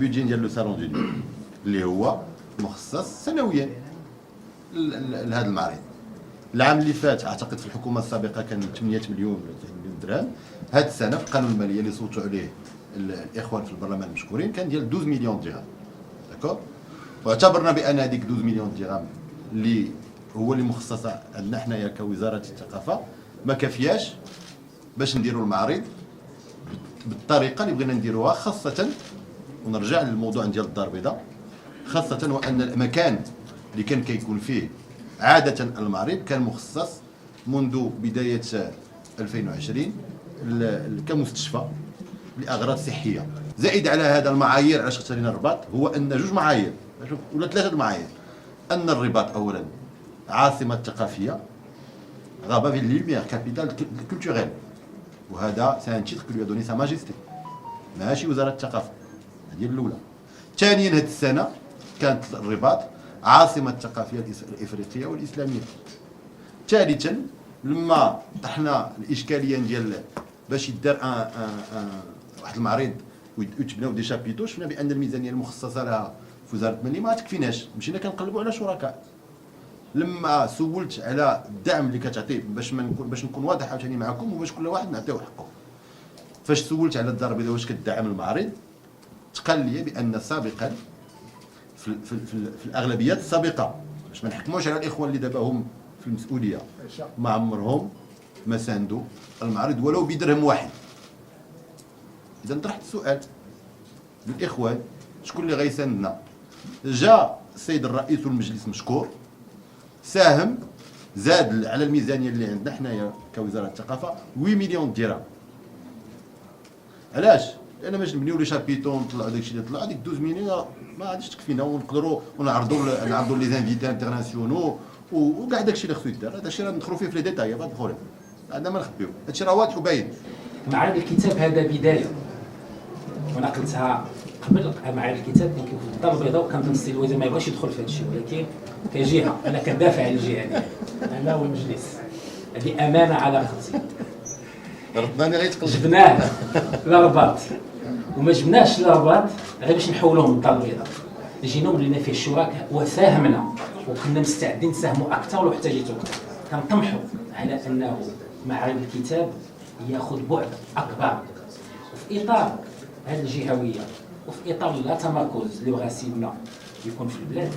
البيدجي ديال لو سالون دو نوي اللي هو مخصص سنويا لهذا المعرض. العام اللي فات اعتقد في الحكومه السابقه كان 8 مليون ولا 9 مليون درهم. هذه السنه في القانون الماليه اللي صوتوا عليه الاخوان في البرلمان المشكورين كان ديال 12 مليون درهم. داكور. واعتبرنا بان هذيك 12 مليون درهم اللي هو اللي مخصصه عندنا حنايا كوزاره الثقافه ما كافياش باش نديروا المعرض بالطريقه اللي بغينا نديروها، خاصه ونرجع للموضوع ديال الدار البيضاء، خاصه وان المكان اللي كان كيكون فيه عاده المعرض كان مخصص منذ بدايه 2020 كمستشفى لاغراض صحيه. زائد على هذا المعايير علاش اختارينا الرباط هو ان جوج معايير ولا ثلاثه معايير. ان الرباط اولا عاصمه ثقافيه، غابه في لوميير كابيتال كولتوريل، وهذا سي ان تيتر كو لو دوني سا ماجيستي ماشي وزاره الثقافه. هذه الاولى. ثانيا هذه السنه كانت الرباط عاصمه الثقافيه الافريقيه والاسلاميه. ثالثا لما طحنا الاشكاليه ديال باش يدار واحد المعرض ويتبناو دي شابيتو، شفنا بان الميزانيه المخصصه لها في وزاره الماليه ما تكفيناش، مشينا كنقلبوا على شركاء. لما سولت على الدعم اللي كتعطيه باش نكون واضح عاوتاني معكم وباش كل واحد نعطيو حقه، فاش سولت على الدار البيضاء واش كتدعم المعرض، تقال لي بان سابقا في الاغلبيات السابقه باش ما نحكموش على الاخوان اللي دابا هم في المسؤوليه ما عمرهم ما ساندوا المعرض ولو بدرهم واحد. اذا طرحت السؤال للاخوان شكون اللي غيساندنا؟ جاء السيد الرئيس والمجلس مشكور، ساهم، زاد على الميزانيه اللي عندنا حنايا كوزاره الثقافه 8 مليون درهم. علاش؟ لان باش نبنيو لي شابيتو نطلعوا داكشي اللي طلع، هذيك 12 مليون ما غاديش تكفينا، ونقدروا نعرضوا لي زانفيتي انترناسيونو وكاع داكشي اللي خصو يدار. هذا الشيء راه ندخلوا فيه في لي ديتاي ما ندخلوا، عندنا ما نخبيو، هذا الشيء راه واضح وباين. معرض الكتاب هذا بدايه، وانا قلتها قبل. معرض الكتاب كان في الدار البيضاء وكان تنصي الوزير ما يبغاش يدخل في هذا الشيء، ولكن كجهه انا كدافع على الجهه ديالي انا والمجلس، هذه امانه على اختي. رداني غيتقلب جبناه للرباط وما جبناش للرباط غير باش نحولوهم للدار البيضاء. جينا ولينا فيه الشركاء وساهمنا وكنا مستعدين نساهموا اكثر لو احتاجيتوا اكثر. كنطمحوا على انه معرض الكتاب ياخذ بعد اكبر في اطار هذه الجهويه وفي اطار لا تمركز اللي بغا سيدنا يكون في البلاد.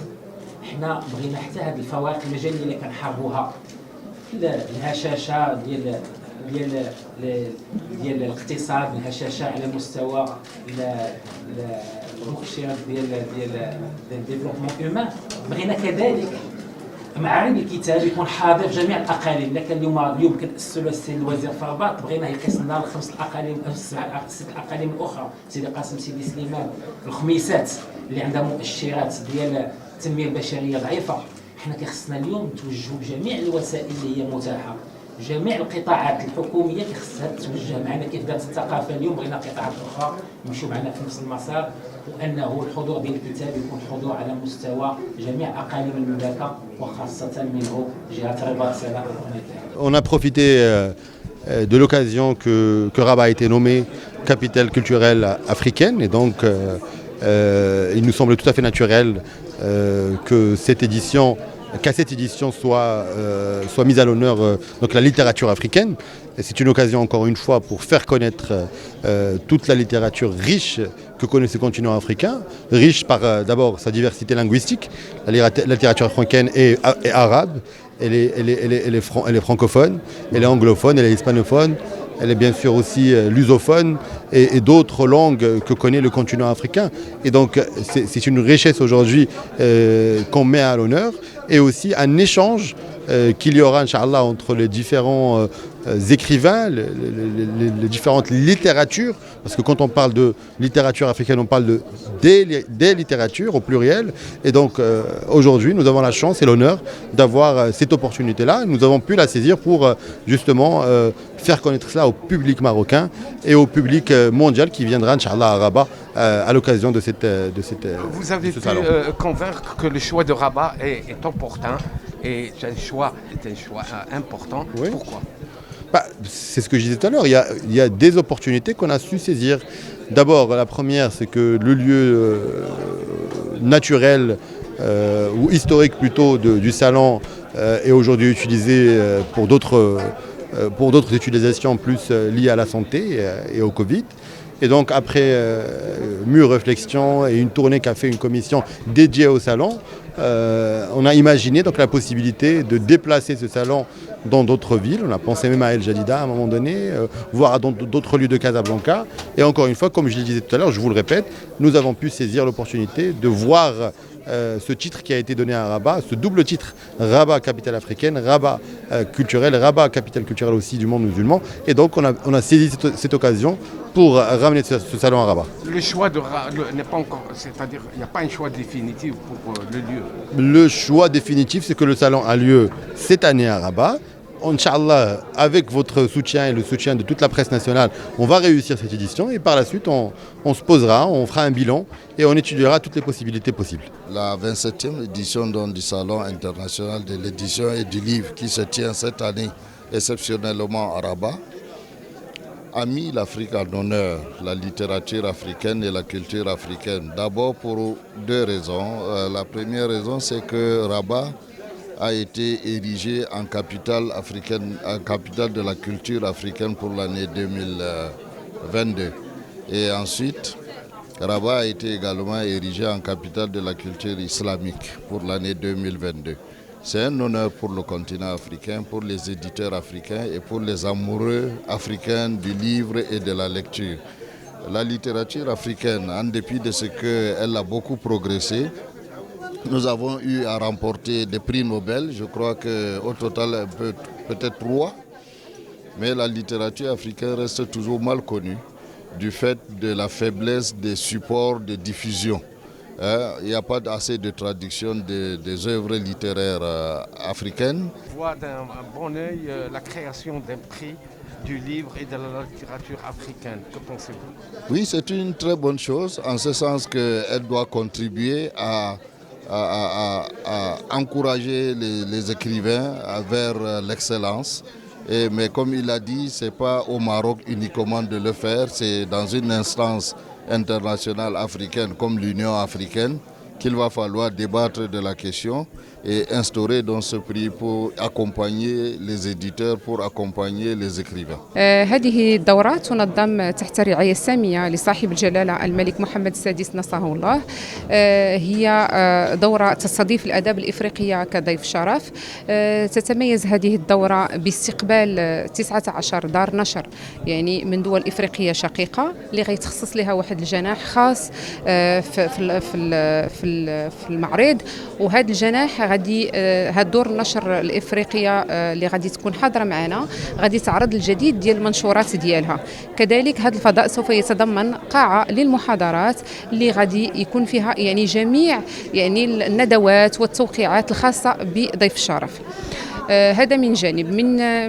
حنا بغينا حتى هذه الفوارق المجاليه اللي كنحاربوها، الهشاشه ديال الاقتصاد، الهشاشه على مستوى المؤشرات ديال الديفلوبمون هيومان. بغينا كذلك معرض الكتاب يكون حاضر في جميع الاقاليم. الا كان اليوم كنأسسوا السيد الوزير في الرباط، بغينا يقيسنا الخمس الاقاليم او الست الاقاليم الاخرى، سيدي قاسم، سيدي سليمان، الخميسات اللي عندها مؤشرات ديال التنميه البشريه ضعيفه. حنا كيخصنا اليوم نتوجهوا بجميع الوسائل اللي هي متاحه، جميع القطاعات الحكوميه خصها تتوجه معنا كيف دارت الثقافه اليوم. بغينا القطاعات الاخرى يمشيو معنا في نفس المسار، وانه الحضور ديال الكتاب يكون حضور على مستوى جميع اقاليم المملكه وخاصه منه جهه الرباط. On a profité de l'occasion que Rabat a été nommée capitale culturelle africaine, et donc il nous semble tout à fait naturel qu'à cette édition soit mise à l'honneur donc la littérature africaine. Et c'est une occasion encore une fois pour faire connaître toute la littérature riche que connaît ce continent africain, riche par d'abord sa diversité linguistique. La littérature africaine est arabe, elle est francophone, elle est anglophone, elle est hispanophone, elle est bien sûr aussi lusophone et d'autres langues que connaît le continent africain. Et donc c'est une richesse aujourd'hui qu'on met à l'honneur, et aussi un échange qu'il y aura, Inch'Allah, entre les différents écrivains, les différentes littératures, parce que quand on parle de littérature africaine, on parle des littératures au pluriel. Et donc aujourd'hui, nous avons la chance et l'honneur d'avoir cette opportunité-là. Nous avons pu la saisir pour justement faire connaître cela au public marocain et au public mondial qui viendra, Inch'Allah, à Rabat à l'occasion de cette Vous avez pu convaincre que le choix de Rabat est opportun et est un choix important. Oui. Pourquoi ? C'est ce que je disais tout à l'heure, il y a des opportunités qu'on a su saisir. D'abord, la première, c'est que le lieu naturel ou historique plutôt du salon est aujourd'hui utilisé pour d'autres utilisations plus liées à la santé et au Covid. Et donc après mûre réflexion et une tournée qu'a fait une commission dédiée au salon, on a imaginé donc la possibilité de déplacer ce salon dans d'autres villes. On a pensé même à El Jadida à un moment donné, voire à d'autres lieux de Casablanca. Et encore une fois, comme je le disais tout à l'heure, je vous le répète, nous avons pu saisir l'opportunité de voir ce titre qui a été donné à Rabat, ce double titre, Rabat, capitale africaine, Rabat culturelle, Rabat, capitale culturelle aussi du monde musulman. Et donc on a saisi cette occasion pour ramener ce salon à Rabat. Le choix n'est pas encore, c'est-à-dire il n'y a pas un choix définitif pour le lieu. Le choix définitif, c'est que le salon a lieu cette année à Rabat. Inch'Allah, avec votre soutien et le soutien de toute la presse nationale, on va réussir cette édition et par la suite, on se posera, on fera un bilan et on étudiera toutes les possibilités possibles. La 27e édition du Salon international de l'édition et du livre qui se tient cette année exceptionnellement à Rabat a mis l'Afrique en honneur, la littérature africaine et la culture africaine. D'abord pour deux raisons. La première raison, c'est que Rabat a été érigé en capitale africaine, en capitale de la culture africaine pour l'année 2022. Et ensuite, Rabat a été également érigé en capitale de la culture islamique pour l'année 2022. C'est un honneur pour le continent africain, pour les éditeurs africains et pour les amoureux africains du livre et de la lecture. La littérature africaine, en dépit de ce qu'elle a beaucoup progressé, nous avons eu à remporter des prix Nobel, je crois qu'au total peut-être 3, mais la littérature africaine reste toujours mal connue du fait de la faiblesse des supports de diffusion. Il n'y a pas assez de traduction des œuvres littéraires africaines. Je vois d'un bon œil la création d'un prix du livre et de la littérature africaine. Que pensez-vous? Oui, c'est une très bonne chose, en ce sens qu'elle doit contribuer à encourager les écrivains vers l'excellence. Mais comme il a dit, ce n'est pas au Maroc uniquement de le faire, c'est dans une instance internationale africaine comme l'Union africaine qu'il va falloir débattre de la question et instaurer dans ce prix pour accompagner les éditeurs, pour accompagner les écrivains. هذه الدورة تنظم تحت الرعاية السامية لصاحب الجلالة الملك محمد السادس نصره الله. هي دورة تستضيف الآداب الإفريقية كضيف شرف. تتميز هذه الدورة باستقبال 19 دار نشر يعني من دول إفريقية شقيقة اللي غيتخصص لها واحد الجناح خاص في المعرض. وهذا الجناح غادي هاد دور النشر الافريقيه اللي غادي تكون حاضره معنا غادي تعرض الجديد ديال المنشورات ديالها. كذلك هذا الفضاء سوف يتضمن قاعه للمحاضرات اللي غادي يكون فيها يعني جميع يعني الندوات والتوقيعات الخاصه بضيف الشرف. هذا من جانب.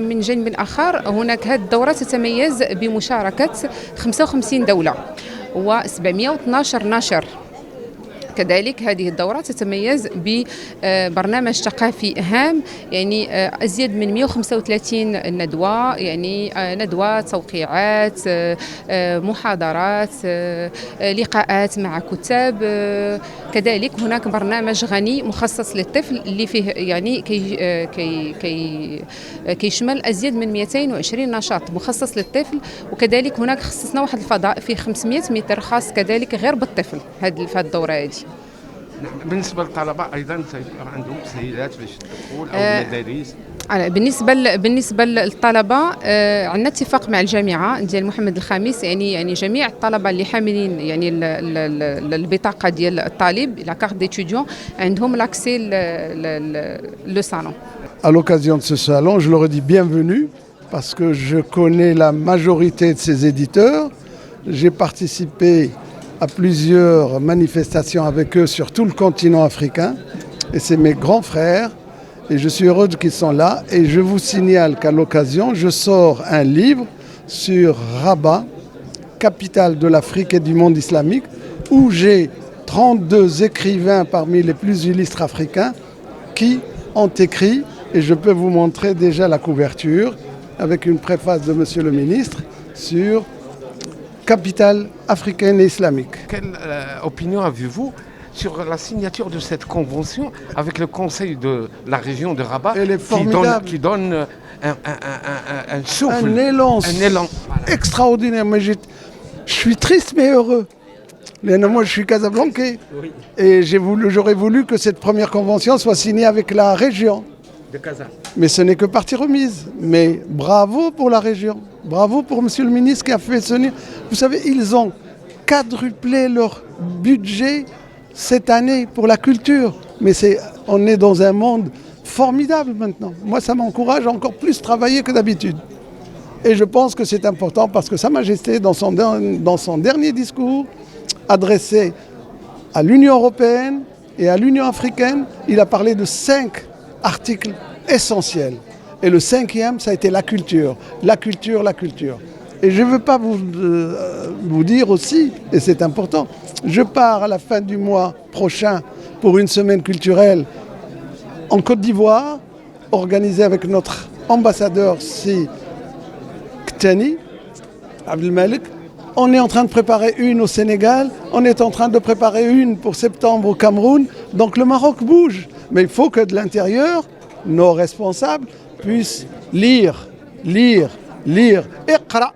من جانب آخر هناك هذه الدورة تتميز بمشاركة 55 دولة و712 ناشر. كذلك هذه الدورة تتميز ببرنامج ثقافي هام يعني أزيد من 135 ندوة يعني ندوة توقيعات محاضرات لقاءات مع كتاب. كذلك هناك برنامج غني مخصص للطفل اللي فيه يعني كيشمل أزيد من 220 نشاط مخصص للطفل. وكذلك هناك خصصنا واحد الفضاء فيه 500 متر خاص كذلك غير بالطفل هذه الدورة هذه. بالنسبة للطلبة أيضا عندهم تسهيلات باش الدخول أو المدارس؟ بالنسبة للطلبة عندنا اتفاق مع الجامعة ديال محمد الخامس يعني جميع الطلبة اللي حاملين يعني البطاقة ديال الطالب لا carte d'étudiant عندهم l'accès le salon. À l'occasion de ce salon, je leur dis bienvenue parce que je connais la majorité de ces éditeurs. J'ai participé à plusieurs manifestations avec eux sur tout le continent africain et c'est mes grands frères et je suis heureux qu'ils sont là et je vous signale qu'à l'occasion je sors un livre sur Rabat, capitale de l'Afrique et du monde islamique, où j'ai 32 écrivains parmi les plus illustres africains qui ont écrit et je peux vous montrer déjà la couverture avec une préface de Monsieur le ministre sur capitale africaine et islamique. Quelle opinion avez-vous sur la signature de cette convention avec le conseil de la région de Rabat Elle est formidable. qui donne un souffle, Un élan, extraordinaire. Mais je suis triste mais heureux. Moi, je suis casablancais. Et j'aurais voulu que cette première convention soit signée avec la région. de Casa. Mais ce n'est que partie remise. Mais bravo pour la région. Bravo pour Monsieur le ministre qui a fait ce... Vous savez, ils ont quadruplé leur budget cette année pour la culture. Mais on est dans un monde formidable maintenant. Moi, ça m'encourage à encore plus travailler que d'habitude. Et je pense que c'est important parce que Sa Majesté, dans son dernier discours, adressé à l'Union européenne et à l'Union africaine, il a parlé de 5 articles essentiels. Et le 5e, ça a été la culture. La culture, la culture. Et je ne veux pas vous dire aussi, et c'est important, je pars à la fin du mois prochain pour une semaine culturelle en Côte d'Ivoire, organisée avec notre ambassadeur Ktani, Abdelmalik. On est en train de préparer une au Sénégal, on est en train de préparer une pour septembre au Cameroun. Donc le Maroc bouge. Mais il faut que de l'intérieur, nos responsables puissent lire. Iqra.